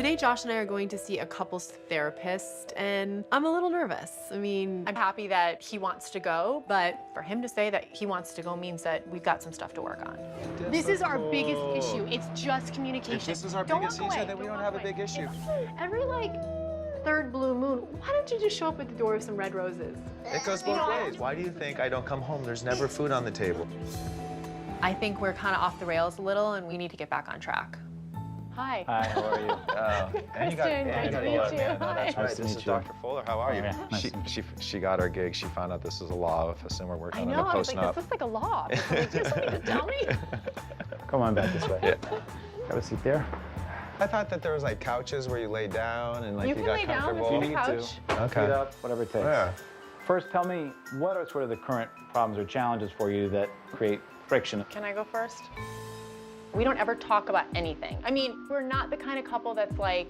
Today, Josh and I are going to see a couples therapist, and I'm a little nervous. I mean, I'm happy that he wants to go, but for him to say that he wants to go means that we've got some stuff to work on. This is our biggest issue. It's just communication. If this is our biggest issue, then we don't have a big issue. Every, third blue moon, why don't you just show up at the door with some red roses? It goes both ways. Why do you think I don't come home? There's never food on the table. I think we're kind of off the rails a little, and we need to get back on track. Hi. Hi, how are you? Kristen, nice to meet you. That's Nice right. to This meet is you. Dr. Fuller. How are you? yeah. Nice to meet She got our gig. She found out this is a law office, and we're working on it and I was posting like, up. this looks like a law. Did you have something to tell me? Come on back this way. Yeah. Have a seat there. I thought that there was couches where you lay down and You you can got lay down comfortable. if You you need couch. to. Okay. Feet up, whatever it takes. Yeah. First, tell me, what are sort of the current problems or challenges for you that create friction? Can I go first? We don't ever talk about anything. I mean, we're not the kind of couple that's like,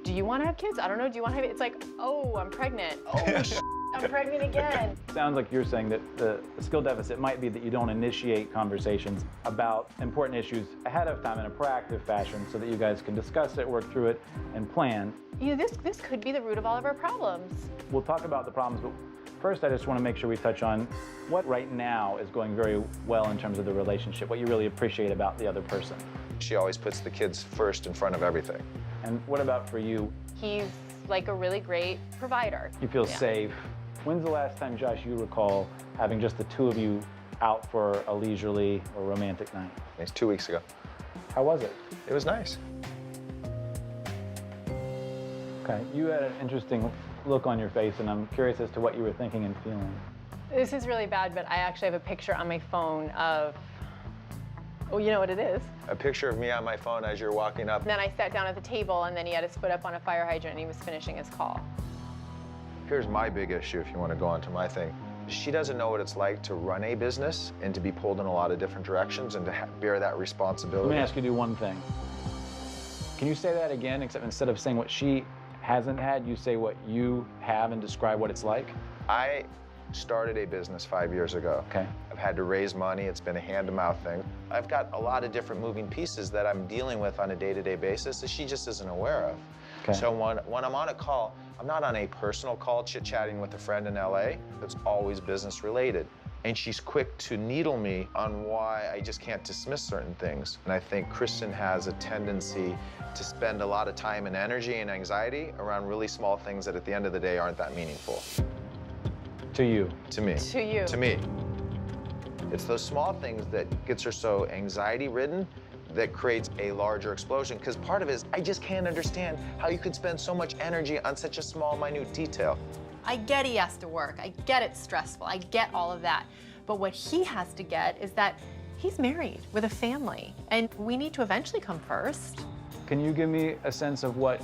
do you want to have kids? I don't know, do you want to have, it's like, oh, I'm pregnant. Oh, I'm pregnant again. Sounds like you're saying that the skill deficit might be that you don't initiate conversations about important issues ahead of time in a proactive fashion so that you guys can discuss it, work through it, and plan. You know, this could be the root of all of our problems. We'll talk about the problems, but first I just want to make sure we touch on what right now is going very well in terms of the relationship, what you really appreciate about the other person. She always puts the kids first in front of everything. And what about for you? He's like a really great provider. You feel Yeah. safe. When's the last time, Josh, you recall having just the two of you out for a leisurely or romantic night? It's 2 weeks ago. How was it? It was nice. Okay, you had an interesting look on your face, and I'm curious as to what you were thinking and feeling. This is really bad, but I actually have a picture on my phone of, oh, you know what it is? A picture of me on my phone as you're walking up. Then I sat down at the table, and then he had his foot up on a fire hydrant, and he was finishing his call. Here's my big issue, if you want to go on to my thing. She doesn't know what it's like to run a business and to be pulled in a lot of different directions and to bear that responsibility. Let me ask you to do one thing. Can you say that again, except instead of saying what she hasn't had, you say what you have and describe what it's like? I started a business 5 years ago. Okay. I've had to raise money. It's been a hand-to-mouth thing. I've got a lot of different moving pieces that I'm dealing with on a day-to-day basis that she just isn't aware of. Okay. So when I'm on a call, I'm not on a personal call chit-chatting with a friend in LA. It's always business-related. And she's quick to needle me on why I just can't dismiss certain things. And I think Kristen has a tendency to spend a lot of time and energy and anxiety around really small things that at the end of the day aren't that meaningful. To you. To me. To you. To me. It's those small things that gets her so anxiety-ridden that creates a larger explosion. Because part of it is, I just can't understand how you could spend so much energy on such a small, minute detail. I get he has to work. I get it's stressful. I get all of that. But what he has to get is that he's married with a family, and we need to eventually come first. Can you give me a sense of what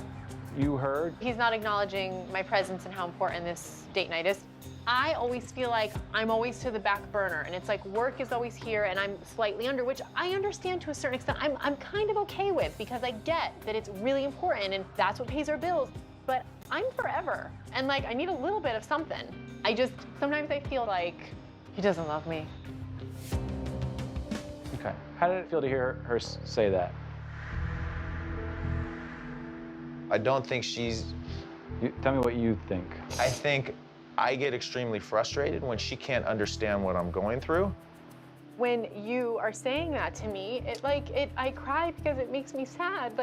you heard? He's not acknowledging my presence and how important this date night is. I always feel like I'm always to the back burner, and it's like work is always here and I'm slightly under, which I understand to a certain extent. I'm kind of okay with, because I get that it's really important and that's what pays our bills. But I'm forever, and I need a little bit of something. Sometimes I feel like he doesn't love me. Okay. How did it feel to hear her say that? I don't think Tell me what you think. I think I get extremely frustrated when she can't understand what I'm going through. When you are saying that to me, I cry because it makes me sad.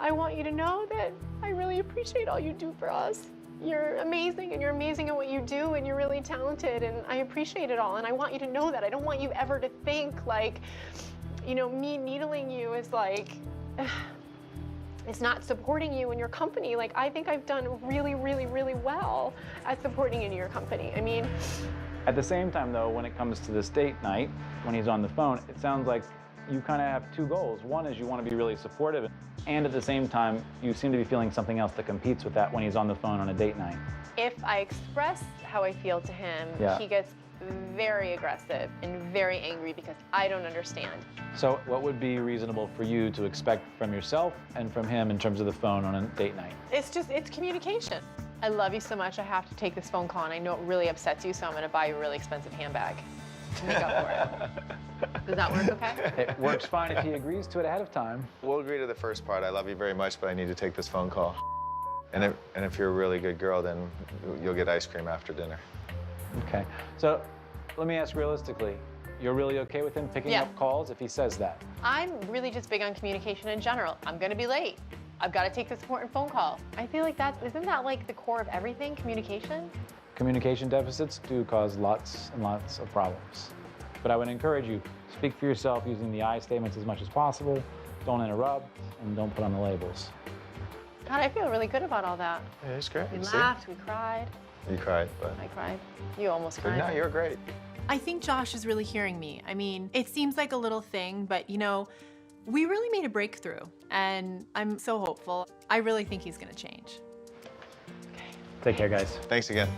I want you to know that I really appreciate all you do for us. You're amazing, and you're amazing at what you do, and you're really talented, and I appreciate it all, and I want you to know that. I don't want you ever to think me needling you is it's not supporting you and your company. I think I've done really, really, really well at supporting you and your company. I mean, At the same time, though, when it comes to this date night, when he's on the phone, it sounds like you kind of have two goals. One is you want to be really supportive, and at the same time, you seem to be feeling something else that competes with that when he's on the phone on a date night. if I express how I feel to him, Yeah. he gets very aggressive and very angry because I don't understand. So what would be reasonable for you to expect from yourself and from him in terms of the phone on a date night? It's communication. I love you so much, I have to take this phone call, and I know it really upsets you, so I'm gonna buy you a really expensive handbag. to make up for it. Does that work okay? It works fine if he agrees to it ahead of time. We'll agree to the first part. I love you very much, but I need to take this phone call. And if you're a really good girl, then you'll get ice cream after dinner. Okay. So let me ask realistically, you're really okay with him picking up calls if he says that? I'm really just big on communication in general. I'm gonna be late. I've got to take this important phone call. I feel like isn't that like the core of everything, communication? Communication deficits do cause lots and lots of problems. But I would encourage you, speak for yourself using the I statements as much as possible. Don't interrupt and don't put on the labels. God, I feel really good about all that. Yeah, it's great. We See? laughed, we cried. You cried, but I cried. You almost cried. no, you're great. I think Josh is really hearing me. I mean, it seems like a little thing, but you know, we really made a breakthrough, and I'm so hopeful. I really think he's gonna change. Take care, guys. Thanks again.